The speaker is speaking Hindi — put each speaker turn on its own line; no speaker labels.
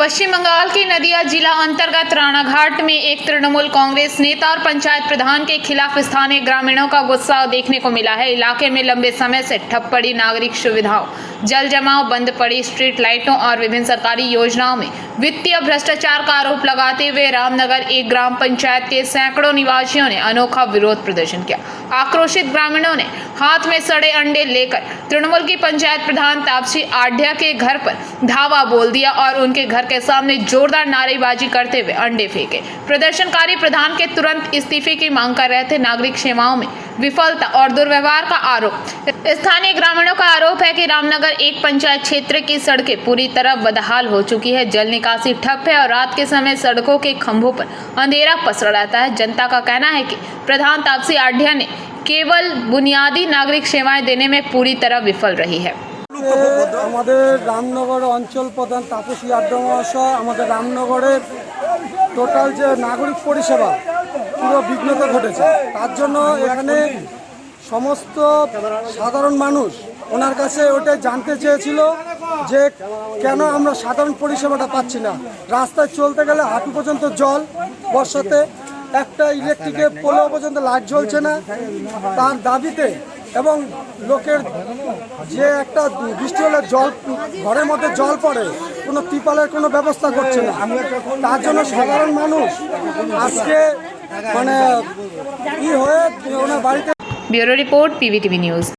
पश्चिम बंगाल के नदिया जिला अंतर्गत राणाघाट में एक तृणमूल कांग्रेस नेता और पंचायत प्रधान के खिलाफ स्थानीय ग्रामीणों का गुस्सा देखने को मिला है। इलाके में लंबे समय से ठप पड़ी नागरिक सुविधाओं, जल जमाव, बंद पड़ी स्ट्रीट लाइटों और विभिन्न सरकारी योजनाओं में वित्तीय भ्रष्टाचार का आरोप लगाते हुए रामनगर एक ग्राम पंचायत के सैकड़ों निवासियों ने अनोखा विरोध प्रदर्शन किया। आक्रोशित ग्रामीणों ने हाथ में सड़े अंडे लेकर तृणमूल की पंचायत प्रधान तापसी आढ़िया के घर पर धावा बोल दिया और उनके घर के सामने जोरदार नारेबाजी करते हुए अंडे फेंके। प्रदर्शनकारी प्रधान के तुरंत इस्तीफे की मांग कर रहे थे। नागरिक सेवाओं में विफलता और दुर्व्यवहार का आरोप। स्थानीय ग्रामीणों का आरोप है कि रामनगर एक पंचायत क्षेत्र की सड़कें पूरी तरह बदहाल हो चुकी है, जल निकासी ठप है और रात के समय सड़कों के खंभों पर अंधेरा पसरा रहता है। जनता का कहना है कि प्रधान तापसी आढ़िया ने केवल बुनियादी नागरिक सेवाएं देने में पूरी तरह विफल रही है।
আমাদের রামনগর অঞ্চল প্রধান তাপসী আঢ্যা মহাশয় আমাদের রামনগরের টোটাল যে নাগরিক পরিষেবা পুরো বিঘ্নত ঘটেছে, তার জন্য এখানে সমস্ত সাধারণ মানুষ ওনার কাছে ওটাই জানতে চেয়েছিল যে কেন আমরা সাধারণ পরিষেবাটা পাচ্ছি না। রাস্তায় চলতে গেলে হাঁটু পর্যন্ত জল, বর্ষাতে একটা ইলেকট্রিকের পোলো পর্যন্ত লাইট জ্বলছে না। তার দাবিতে এবং লোকের যে একটা বৃষ্টি হলে জল ঘরের মধ্যে জল পড়ে, কোনো ত্রিপালের কোনো ব্যবস্থা করছে না। তার জন্য সাধারণ মানুষ আজকে মানে কি হয়ে ওনার বাড়িতে।
Bureau report, PVTV news.